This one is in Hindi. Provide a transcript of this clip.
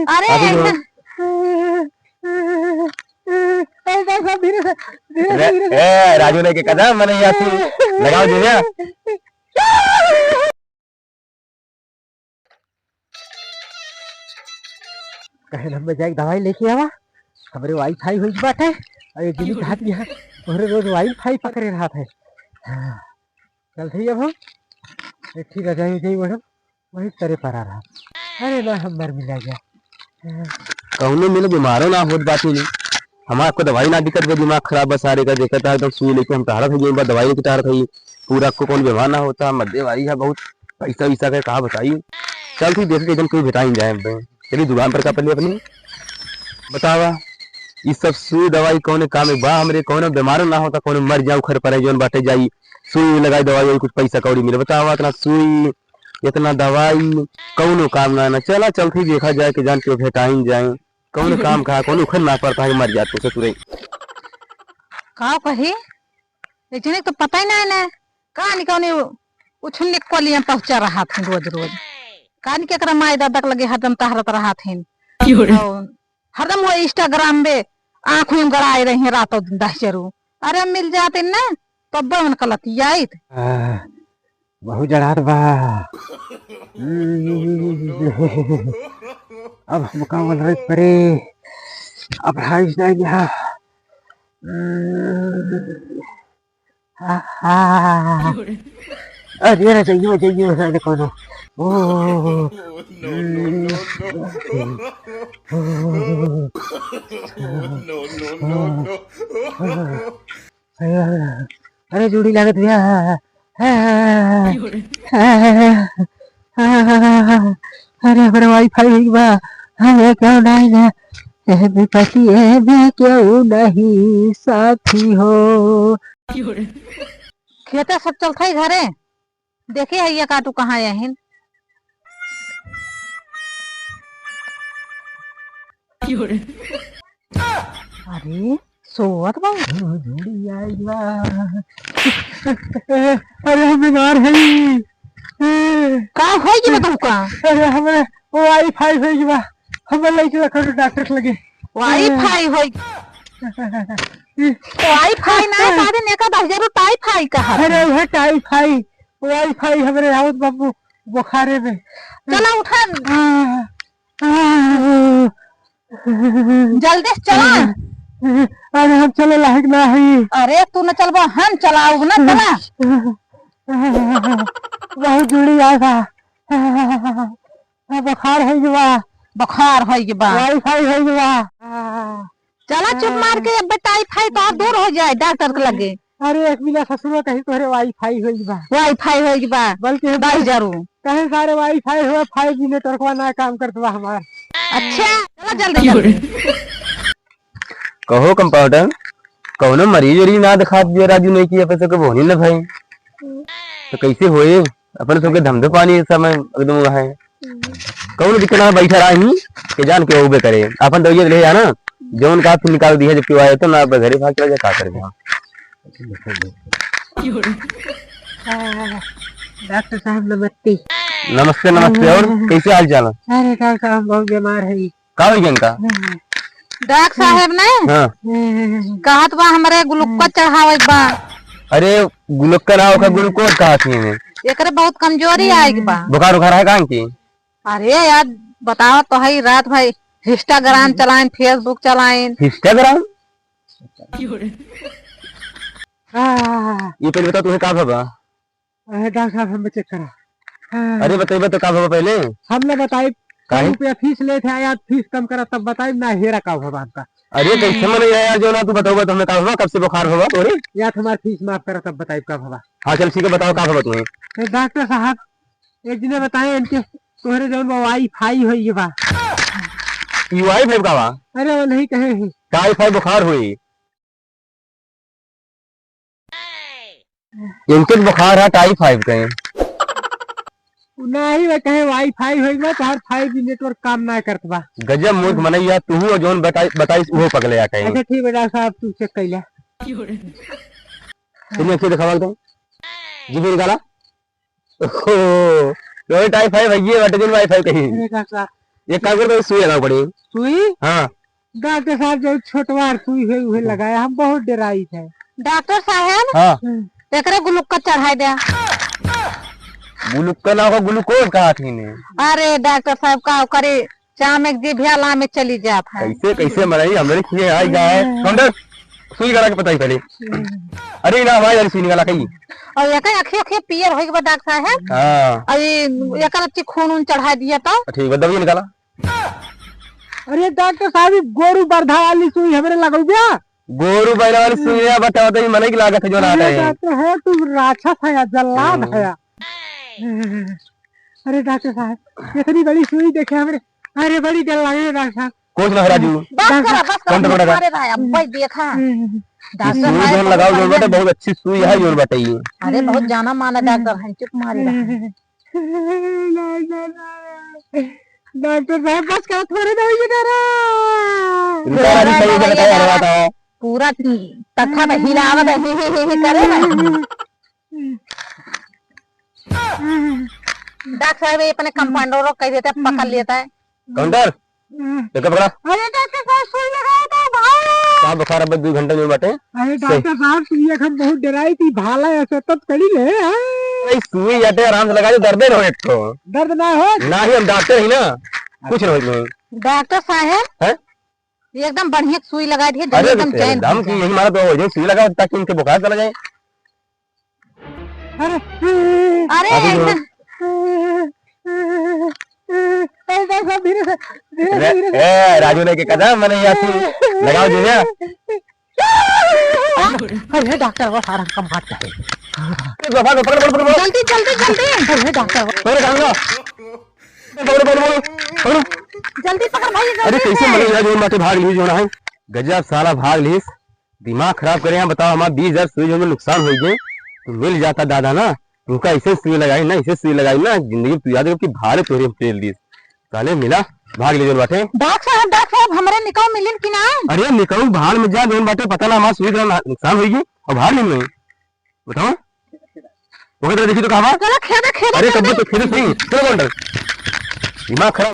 अरे राजू ने के कदम मैंने लगाओ दीजिए। कहे हम जाए दवाई लेके आवा हमारे वाईफाई हुई बात है और दिल्ली हाथ में हमारे रोज वाईफाई पकड़े रहा है। चल ठीक अब हम ठीक है जाइए मैडम वही तरह पर आ रहा। अरे ना हम मर मिला गया कहूँ मिले बीमारों ना होत बात नहीं हमारे को दवाई ना दिक्कत के दिमाग खराब बस सारे का देखा था एकदम सुई लेके हम टहरा था दवाई लेके टहरा था पूरा को कौन बीमार ना होता मध्य वाली है बहुत पैसा वैसा का कहा बताइए। चल ठीक देख एकदम कोई भेटा ही जाए चलिए दुकान पर का पहले अपनी बतावा ये सब सुई दवाई कौन काम है बा हमरे कौन बीमार ना होता कौन मर जाऊ खर पर जोन बाटे जाई सुई लगाई दवाई कुछ पैसा कौड़ी मिले बतावा इतना सुई इतना दवाई कौनो काम ना चला चलती देखा जाए कि जान के भेटा ही जाए कौन काम कहा कौन उखड़ ना पड़ता है मर जाते से तुरंत का कही लेकिन तो पता ही नहीं ना कहानी कौन उछलने को लिए पहुंचा रहा था रोज रोज कहानी के माई दादा लगे हरदम तहरत रहा थे हरदम वो इंस्टाग्राम में आंखों में गड़ाए रहे रातों दिन दहचरू अरे मिल जाते ना तब मन कलती आई बहुत जड़ात बा अब हम का बोल रहे परे अब हाइस नहीं गया अरे अरे चाहिए कौन ओ अरे जोड़ी लागत भैया अरे हमारे वाईफाई हुई बा हमें क्यों नहीं ना पति है मैं क्यों नहीं साथी हो खेता सब चलता है घरे देखे है ये काटू कहाँ है अरे सोवत बा जोड़ी आई बा अरे हम बीमार है का होई जी बताऊ का अरे हमें वाईफाई होई बा हमें लेके रखो डॉक्टर लगे वाईफाई होई वाईफाई ना सारे नेका 10,000 वाईफाई का है अरे वो वाईफाई वाईफाई हमारे राउत बाबू बुखारे में चला उठा जल्दी चला अरे हम चले लायक ना है अरे तू न चलबो हम चलाऊ ना चला बहुत जुड़ी आया बुखार है जुआ बुखार है बा वाईफाई है जुआ चला चुप मार के अब टाइफाइड तो दूर हो जाए डॉक्टर के लगे अरे एक मिला ससुर कहीं तोरे वाईफाई होई बा वाईफाई होई बा बल्कि 22,000 कहीं सारे वाईफाई हुआ 5G नेटवर्क ना काम करत बा हमार अच्छा चला जल्दी कहो कंपाउंडर कौनो मरीज वरीज ना दिखा दिया राजू ने की पैसे को बोनी ना भाई तो कैसे होए अपन सबके धमधे पानी इस समय एकदम है कौन दिक्कत ना बैठा रहा ही कि जान के उबे करे अपन तो ये ले जाना जोन का फिर निकाल दिया जब क्यों आए तो ना घरे भाग के का कर गया डॉक्टर साहब नमस्ते नमस्ते नमस्ते और कैसे हाल चाल अरे डॉक्टर साहब बहुत बीमार है का हो गया डॉक्टर साहब ने हां कहत बा हमरे ग्लूकोज चढ़ावे बा अरे ग्लूकोज ना होगा ग्लूकोज कहा थी में एकरे बहुत कमजोरी आएगी बा बुखार बुखार है कहां की अरे यार बताओ तो है रात भाई इंस्टाग्राम चलाएं फेसबुक चलाएं इंस्टाग्राम ये पहले बताओ तुम्हें का भगा डॉक्टर साहब हम चेक करा अरे बताइए तो का भगा पहले हमने बताई रुपया फीस ले थे यार फीस कम करा तब बताई ना हेरा का भगवान का अरे कैसे मन यार जो ना तू बताओ तो हमें का हुआ कब से बुखार होगा तोरे या तुम्हारी फीस माफ करा तब बताई का भगा हाँ चल ठीक है बताओ का भगा तुम्हें डॉक्टर साहब एक दिन बताए इनके तोहरे जो वाईफाई हुई बा वाईफाई का बा अरे वो नहीं कहे वाईफाई बुखार हुई इनके बुखार है टाइफाइड कहे नहीं वे कहे वाईफाई होई बा तो हर 5G नेटवर्क काम ना करत बा गजब मूर्ख मनैया तू और जोन बताई वो पगले आ कहीं अच्छा ठीक है डॉक्टर साहब तू चेक कर ले तुमने क्या दिखावा तुम जी भी निकाला ओहो रोई टाइफाइड भैया बटे जोन वाईफाई कहीं अरे डॉक्टर साहब ये काम कर सुई लगा पड़ी। सुई हाँ डॉक्टर साहब जो छोटवार सुई है उहे लगाया, हम बहुत डराई थे। डॉक्टर साहब हाँ एकरे ग्लूकोज चढ़ाई दे। ग्लूकोज ना हो, ग्लूकोज कहा थी ने। अरे डॉक्टर साहब का करे चाम एक जिभिया में चली जात है। कैसे कैसे मराई हमरे खिए आई जाए। काउंटर सुई करा के बताई पहले। अरे ना हमारी सुई निकाला कहीं। और एक आँखें आँखें पियर होई के बाद डॉक्टर साहब हाँ और एक अच्छी खून उन चढ़ा दिया तो ठीक है, दवाई निकाला। अरे डॉक्टर साहब गोरू बरधा वाली सुई हमरे लगौ गया। गोरू बैल वाली सुई है, बताओ तो मने की लागत है जो ना अरे है। डॉक्टर है तू राक्षस है या जल्लाद है। अरे डॉक्टर साहब इतनी बड़ी सुई देखे हमरे, अरे बड़ी डर लगे डॉक्टर साहब। कुछ ना राजू, बस करा मारे रहा भाई देखा डॉक्टर सुई साहब जोन लगाओ जोन बेटा बहुत अच्छी सुई है जोन बताइए। अरे बहुत जाना माना डॉक्टर है, चुप मारे रहा। डॉक्टर साहब बस करा थोड़े दवाई की तरह। इनका राजू सही से बताया रहा था। पूरा तथा में हिलावत है ही करे ना। डॉक्टर साहब ये अपने कंपाउंडर को कह देता है पकड़ लेता है। काउंटर देखो पकड़ा। अरे डॉक्टर साहब सुई लगाया था भाई। कहाँ बुखार अब 2 घंटे में बैठे। अरे डॉक्टर साहब सुई हम बहुत डराई थी, भाला ऐसे तब कड़ी ले। नहीं सुई जाते आराम से लगा दो, दर्द ना हो एक तो। दर्द ना हो ना ही हम डॉक्टर ही ना, कुछ ना हो। डॉक्टर साहब हैं? एकदम बढ़िया सुई लगा दी है, अरे एकदम चैन दम की यही मारा तो जो सुई लगा ताकि उनके बुखार चला जाए। अरे अभी एकदम धीरे से धीरे धीरे ए राजू ने के कदम मैंने यहाँ सुई लगाओ जो है। अरे डॉक्टर वो सारा कम हाथ है। पकड़ पकड़ पकड़ पकड़ जल्दी जल्दी जल्दी अरे डॉक्टर पकड़ डालना। पकड़ पकड़ पकड़ जल्दी पकड़ भाई अरे कैसे मरे यार जो बातें भाग ली जो ना है गजब साला भाग ली, दिमाग खराब करे हैं। बताओ हमारा 20,000 सुई जो नुकसान हो गए तो मिल जाता दादा ना, तुमका ऐसे सुई लगाई ना, ऐसे सुई लगाई ना जिंदगी तू याद की भारे तोरे फेल दी साले मिला भाग ले जो बाटे। डॉक्टर साहब हमारे निकाह मिलिन कि ना। अरे निकलू भाड़ में जा जोन बाटे पता ना हमारा सुई नुकसान होगी और भाड़ नहीं बताओ वो देखी तो कहा। चलो खेदे खेदे अरे कब तो खेल सही चलो काउंटर दिमाग खराब।